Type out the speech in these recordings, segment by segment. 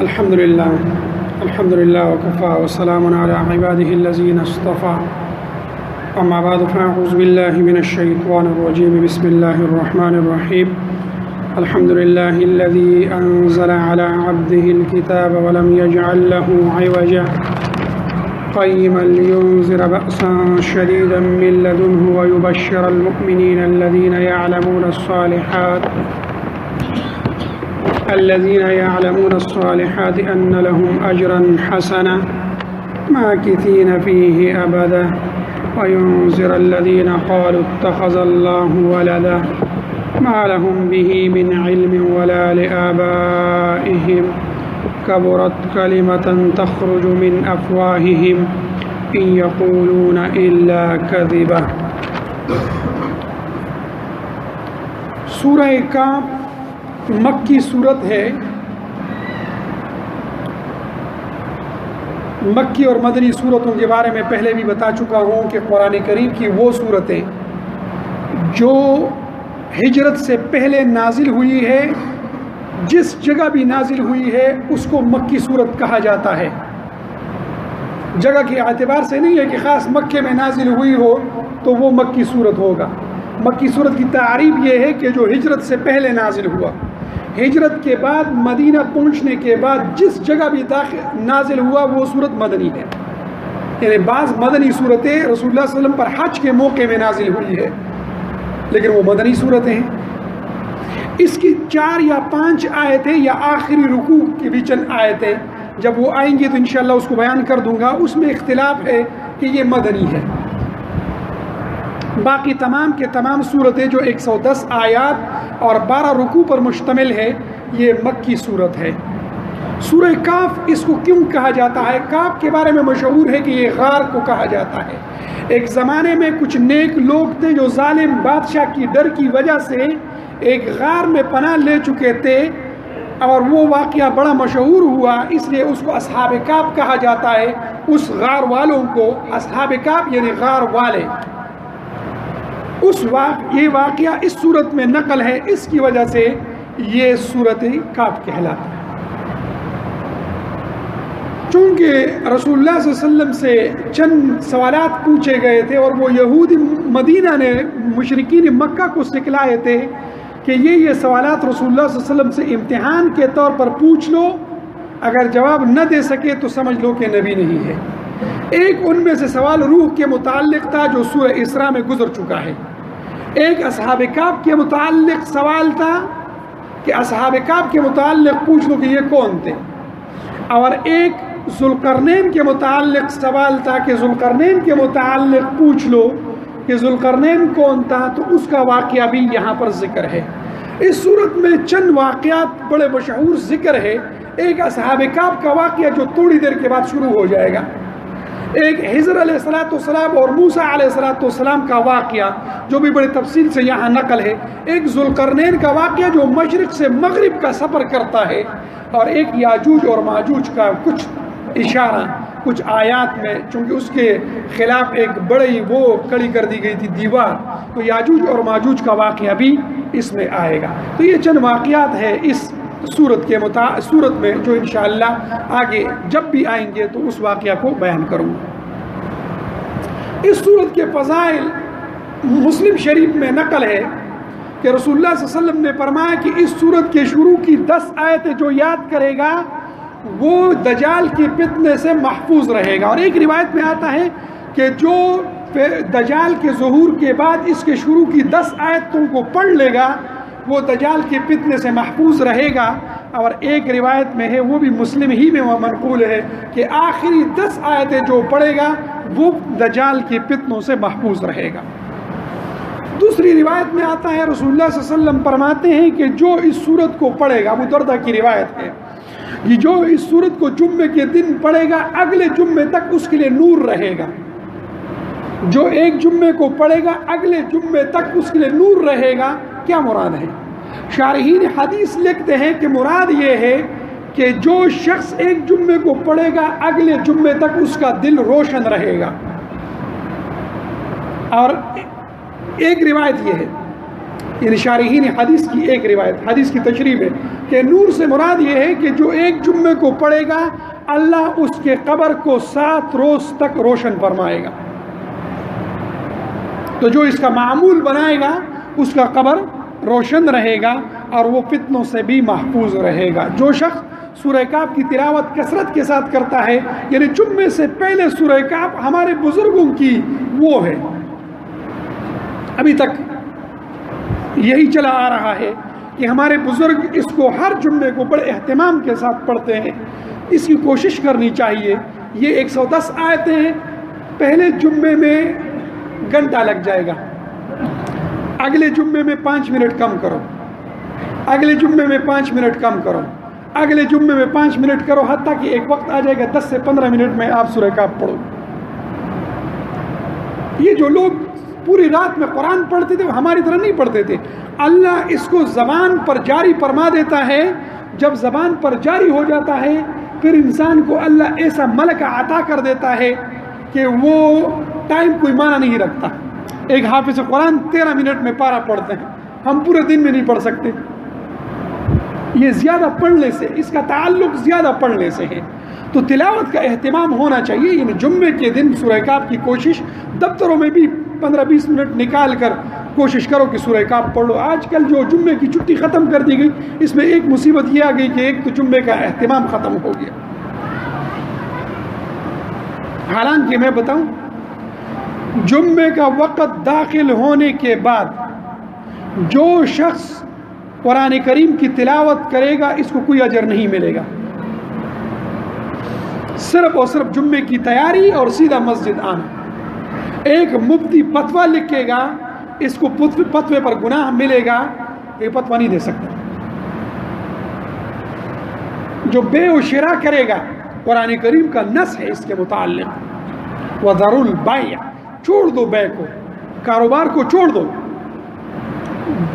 الحمد لله وكفى وسلام على عباده الذين اصطفى أما بعد فأعوذ بالله من الشيطان الرجيم بسم الله الرحمن الرحيم الحمد لله الذي أنزل على عبده الكتاب ولم يجعل له عوجا قيما لينذر بأسا شديدا من لدنه ويبشر المؤمنين الذين يعلمون الصالحات أن لهم أجرا حسنا ماكثين فيه أبدا وينذر الذين قالوا اتخذ الله ولدا ما لهم به من علم ولا لآبائهم كبرت كلمة تخرج من أفواههم إن يقولون إلا كذبا۔ سورہ کاف مکی صورت ہے۔ مکی اور مدنی صورتوں کے بارے میں پہلے بھی بتا چکا ہوں کہ قرآن کریم کی وہ صورتیں جو ہجرت سے پہلے نازل ہوئی ہے، جس جگہ بھی نازل ہوئی ہے اس کو مکی صورت کہا جاتا ہے۔ جگہ کے اعتبار سے نہیں ہے کہ خاص مکے میں نازل ہوئی ہو تو وہ مکی صورت ہوگا۔ مکی صورت کی تعریف یہ ہے کہ جو ہجرت سے پہلے نازل ہوا، ہجرت کے بعد مدینہ پہنچنے کے بعد جس جگہ بھی نازل ہوا وہ صورت مدنی ہے۔ یعنی بعض مدنی صورتیں رسول اللہ صلی اللہ علیہ وسلم پر حج کے موقع میں نازل ہوئی ہے، لیکن وہ مدنی صورتیں ہیں۔ اس کی 4 یا 5 آیتیں یا آخری رکوع کی بھی چند آیتیں جب وہ آئیں گی تو انشاءاللہ اس کو بیان کر دوں گا، اس میں اختلاف ہے کہ یہ مدنی ہے۔ باقی تمام کے تمام صورتیں جو 110 آیات اور 12 رکوع پر مشتمل ہے یہ مکی صورت ہے۔ سورہ کاف اس کو کیوں کہا جاتا ہے؟ کاف کے بارے میں مشہور ہے کہ یہ غار کو کہا جاتا ہے۔ ایک زمانے میں کچھ نیک لوگ تھے جو ظالم بادشاہ کی ڈر کی وجہ سے ایک غار میں پناہ لے چکے تھے، اور وہ واقعہ بڑا مشہور ہوا، اس لیے اس کو اصحاب کاف کہا جاتا ہے۔ اس غار والوں کو اصحاب کاف یعنی غار والے۔ یہ واقعہ اس صورت میں نقل ہے، اس کی وجہ سے یہ صورت کاف کہلاتا ہے۔ چونکہ رسول اللہ صلی اللہ علیہ وسلم سے چند سوالات پوچھے گئے تھے اور وہ یہود مدینہ نے مشرکین مکہ کو سکھلائے تھے کہ یہ سوالات رسول اللہ صلی اللہ علیہ وسلم سے امتحان کے طور پر پوچھ لو، اگر جواب نہ دے سکے تو سمجھ لو کہ نبی نہیں ہے۔ ایک ان میں سے سوال روح کے متعلق تھا جو سورہ اسراء میں گزر چکا ہے۔ ایک اصحاب کاف کے متعلق سوال تھا کہ اصحاب کاف کے متعلق پوچھ لو کہ یہ کون تھے، اور ایک ذوالقرنین کے متعلق سوال تھا کہ ذوالقرنین کے متعلق پوچھ لو کہ ذوالقرنین کون تھا، تو اس کا واقعہ بھی یہاں پر ذکر ہے۔ اس صورت میں چند واقعات بڑے مشہور ذکر ہے۔ ایک اصحاب کاف کا واقعہ جو تھوڑی دیر کے بعد شروع ہو جائے گا، ایک حضر علیہ السلام اور موسیٰ علیہ السلام کا واقعہ جو بھی بڑی تفصیل سے یہاں نقل ہے، ایک ذوالقرنین کا واقعہ جو مشرق سے مغرب کا سفر کرتا ہے، اور ایک یاجوج اور ماجوج کا کچھ اشارہ کچھ آیات میں، چونکہ اس کے خلاف ایک بڑی وہ کھڑی کر دی گئی تھی دیوار، تو یاجوج اور ماجوج کا واقعہ بھی اس میں آئے گا۔ تو یہ چند واقعات ہیں اس صورت میں جو انشاءاللہ آگے جب بھی آئیں گے تو اس واقعہ کو بیان کروں گا۔ اس صورت کے فضائل مسلم شریف میں نقل ہے کہ رسول اللہ صلی اللہ علیہ وسلم نے فرمایا کہ اس صورت کے شروع کی 10 آیتیں جو یاد کرے گا وہ دجال کی فتنے سے محفوظ رہے گا۔ اور ایک روایت میں آتا ہے کہ جو دجال کے ظہور کے بعد اس کے شروع کی 10 آیتوں کو پڑھ لے گا وہ دجال کے فتنے سے محفوظ رہے گا۔ اور ایک روایت میں ہے، وہ بھی مسلم ہی میں وہ منقول ہے، کہ آخری 10 آیتیں جو پڑھے گا وہ دجال کے فتنوں سے محفوظ رہے گا۔ دوسری روایت میں آتا ہے رسول اللہ صلی اللہ علیہ وسلم فرماتے ہیں کہ جو اس سورت کو پڑھے گا، ابو دردہ کی روایت ہے، یہ جو اس سورت کو جمعے کے دن پڑھے گا اگلے جمعے تک اس کے لیے نور رہے گا۔ جو ایک جمعے کو پڑھے گا اگلے جمعے تک اس کے لیے نور رہے گا۔ کیا مراد ہے؟ شارحین حدیث لکھتے ہیں کہ مراد یہ ہے کہ جو شخص ایک جمعے کو پڑھے گا اگلے جمعے تک اس کا دل روشن رہے گا۔ اور ایک روایت یہ ہے یعنی شارحین حدیث کی ایک روایت، حدیث کی تشریح ہے کہ نور سے مراد یہ ہے کہ جو ایک جمعے کو پڑھے گا اللہ اس کے قبر کو 7 روز تک روشن فرمائے گا. تو جو اس کا معمول بنائے گا اس کا قبر روشن رہے گا اور وہ فتنوں سے بھی محفوظ رہے گا. جو شخص سورہ کہف کی تلاوت کثرت کے ساتھ کرتا ہے، یعنی جمعے سے پہلے سورہ کہف ہمارے بزرگوں کی وہ ہے، ابھی تک یہی چلا آ رہا ہے کہ ہمارے بزرگ اس کو ہر جمعے کو بڑے اہتمام کے ساتھ پڑھتے ہیں. اس کی کوشش کرنی چاہیے. یہ 110 آیتیں ہیں، پہلے جمعے میں گھنٹہ لگ جائے گا، اگلے جمعے میں 5 منٹ کم کرو، اگلے جمعے میں 5 منٹ کم کرو، اگلے جمعے میں 5 منٹ کرو، حتیٰ کہ ایک وقت آ جائے گا 10 سے 15 منٹ میں آپ سورہ کہف پڑھو. یہ جو لوگ پوری رات میں قرآن پڑھتے تھے وہ ہماری طرح نہیں پڑھتے تھے. اللہ اس کو زبان پر جاری فرما دیتا ہے. جب زبان پر جاری ہو جاتا ہے پھر انسان کو اللہ ایسا ملکہ عطا کر دیتا ہے کہ وہ ٹائم کوئی معنی نہیں رکھتا. ایک حافظ قرآن 13 منٹ میں پارہ پڑھتے ہیں، ہم پورے دن میں نہیں پڑھ سکتے. یہ زیادہ پڑھنے سے، اس کا تعلق زیادہ پڑھنے سے ہے. تو تلاوت کا اہتمام ہونا چاہیے. یعنی جمعے کے دن سورہ کہف کی کوشش، دفتروں میں بھی 15-20 منٹ نکال کر کوشش کرو کہ سورہ کہف پڑھ لو. آج کل جو جمعے کی چھٹی ختم کر دی گئی، اس میں ایک مصیبت یہ آ گئی کہ ایک تو جمعے کا اہتمام ختم ہو گیا. حالانکہ میں بتاؤں، جمعے کا وقت داخل ہونے کے بعد جو شخص قرآن کریم کی تلاوت کرے گا اس کو کوئی اجر نہیں ملے گا. صرف اور صرف جمعے کی تیاری اور سیدھا مسجد آنا. ایک مفتی فتویٰ لکھے گا، اس کو فتوے پر گناہ ملے گا، یہ فتویٰ نہیں دے سکتا. جو بے و شراء کرے گا، قرآن کریم کا نص ہے اس کے متعلق، وَذَرُوا الْبَيْعَ، چھوڑ دو بے کو، کاروبار کو چھوڑ دو.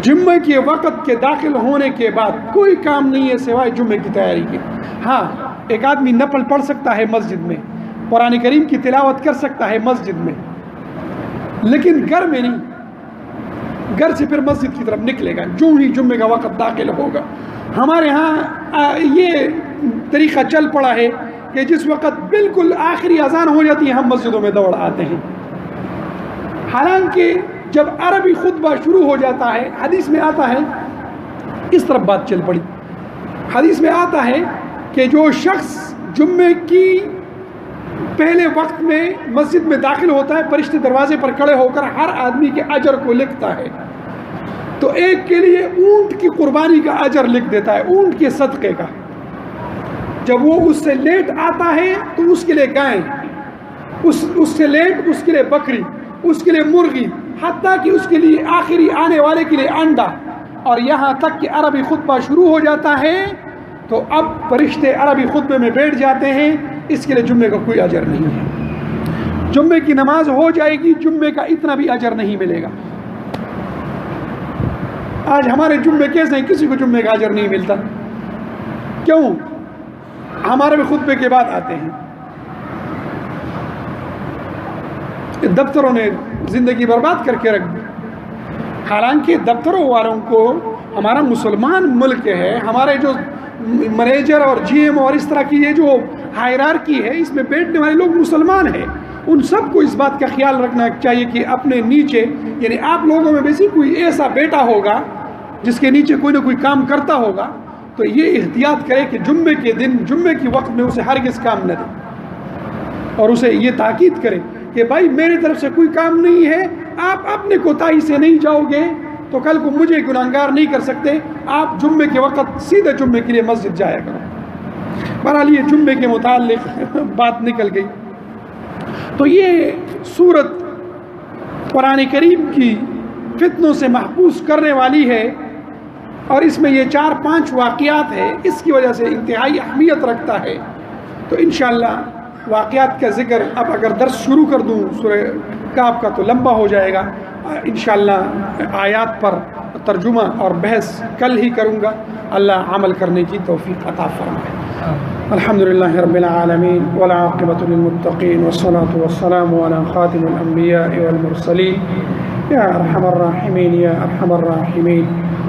جمعے کے وقت کے داخل ہونے کے بعد کوئی کام نہیں ہے سوائے جمعے کی تیاری کے. ہاں، ایک آدمی نفل پڑھ سکتا ہے مسجد میں، قرآن کریم کی تلاوت کر سکتا ہے مسجد میں، لیکن گھر میں نہیں. گھر سے پھر مسجد کی طرف نکلے گا جو ہی جمعے کا وقت داخل ہوگا. ہمارے ہاں یہ طریقہ چل پڑا ہے کہ جس وقت بالکل آخری اذان ہو جاتی ہے ہم مسجدوں میں دوڑ آتے ہیں. حالانکہ جب عربی خطبہ شروع ہو جاتا ہے، حدیث میں آتا ہے، اس طرف بات چل پڑی، حدیث میں آتا ہے کہ جو شخص جمعے کی پہلے وقت میں مسجد میں داخل ہوتا ہے، فرشتے دروازے پر کھڑے ہو کر ہر آدمی کے اجر کو لکھتا ہے. تو ایک کے لیے اونٹ کی قربانی کا اجر لکھ دیتا ہے، اونٹ کے صدقے کا. جب وہ اس سے لیٹ آتا ہے تو اس کے لیے گائے، اس سے لیٹ اس کے لیے بکری، اس کے لیے مرغی، حتیٰ کہ اس کے لیے آخری آنے والے کے لیے انڈا. اور یہاں تک کہ عربی خطبہ شروع ہو جاتا ہے تو اب فرشتے عربی خطبے میں بیٹھ جاتے ہیں. اس کے لیے جمعے کا کوئی اجر نہیں ہے. جمعے کی نماز ہو جائے گی، جمعے کا اتنا بھی اجر نہیں ملے گا. آج ہمارے جمعے کیسے ہیں؟ کسی کو جمعے کا اجر نہیں ملتا. کیوں؟ ہمارے بھی خطبے کے بعد آتے ہیں. دفتروں نے زندگی برباد کر کے رکھ دی. حالانکہ دفتروں والوں کو، ہمارا مسلمان ملک ہے، ہمارے جو مینیجر اور جی ایم اور اس طرح کی یہ جو ہائرارکی ہے، اس میں بیٹھنے والے لوگ مسلمان ہیں. ان سب کو اس بات کا خیال رکھنا چاہیے کہ اپنے نیچے، یعنی آپ لوگوں میں بھی کوئی ایسا بیٹا ہوگا جس کے نیچے کوئی نہ کوئی کام کرتا ہوگا، تو یہ احتیاط کرے کہ جمعے کے دن، جمعے کے وقت میں اسے ہرگز کام نہ دے، اور اسے یہ تاکید کرے کہ بھائی میری طرف سے کوئی کام نہیں ہے، آپ اپنے کوتاہی سے نہیں جاؤ گے تو کل کو مجھے گناہگار نہیں کر سکتے. آپ جمعے کے وقت سیدھے جمعے کے لیے مسجد جایا کرو. بہرحال یہ جمعے کے متعلق بات نکل گئی. تو یہ سورت قرآن کریم کی فتنوں سے محفوظ کرنے والی ہے، اور اس میں یہ 4-5 واقعات ہیں، اس کی وجہ سے انتہائی اہمیت رکھتا ہے. تو انشاءاللہ واقعات کا ذکر اب اگر درس شروع کر دوں سورہ کہف کا تو لمبا ہو جائے گا. انشاءاللہ آیات پر ترجمہ اور بحث کل ہی کروں گا. اللہ عمل کرنے کی توفیق عطا فرمائے. الحمدللہ رب العالمین والعاقبۃ للمتقین والصلاة والسلام علی خاتم الانبیاء والمرسلین يا أرحم الراحمين يا أرحم الراحمين.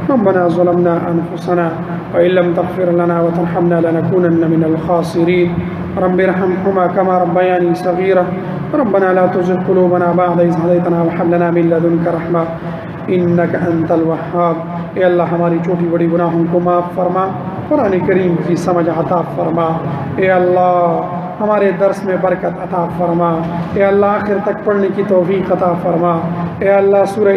ربنا ظلمنا أنفسنا وإن لم تغفر لنا وترحمنا لنكونن من الخاسرين. رب ارحمهما كما ربياني صغيرا. ربنا لا تزغ قلوبنا بعد إذ هديتنا وهب لنا من لدنك رحمة إنك أنت الوهاب. اے اللہ ہماری چھوٹی بڑی گناہوں کو معاف فرما، قرآن کریم کی سمجھ عطا فرما. اے اللہ ہمارے درس میں برکت عطا فرما. اے اللہ آخر تک پڑھنے کی توفیق عطا فرما. اے اللہ سورہ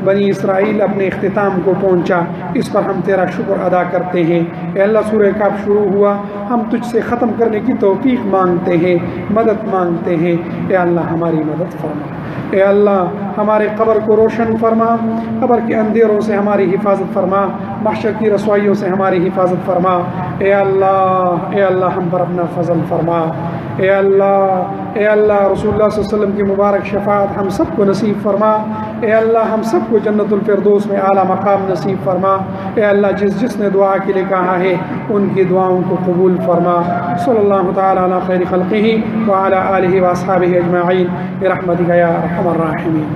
بنی اسرائیل اپنے اختتام کو پہنچا، اس پر ہم تیرا شکر ادا کرتے ہیں. اے اللہ سورہ کہف شروع ہوا، ہم تجھ سے ختم کرنے کی توفیق مانگتے ہیں، مدد مانگتے ہیں. اے اللہ ہماری مدد فرما. اے اللہ ہمارے قبر کو روشن فرما، قبر کے اندھیروں سے ہماری حفاظت فرما، محشر کی رسوائیوں سے ہماری حفاظت فرما. اے اللہ ہم پر اپنا فضل فرما. اے اللہ رسول اللہ صلی اللہ علیہ وسلم کی مبارک شفاعت ہم سب کو نصیب فرما. اے اللہ ہم سب کو جنت الفردوس میں اعلیٰ مقام نصیب فرما. اے اللہ جس نے دعا کے لیے کہا ہے ان کی دعاؤں کو قبول فرما. صلی اللہ تعالی علی خیر خلقہ وعلی آلہ واصحابہ اجمعین برحمتک یا ارحم الراحمین.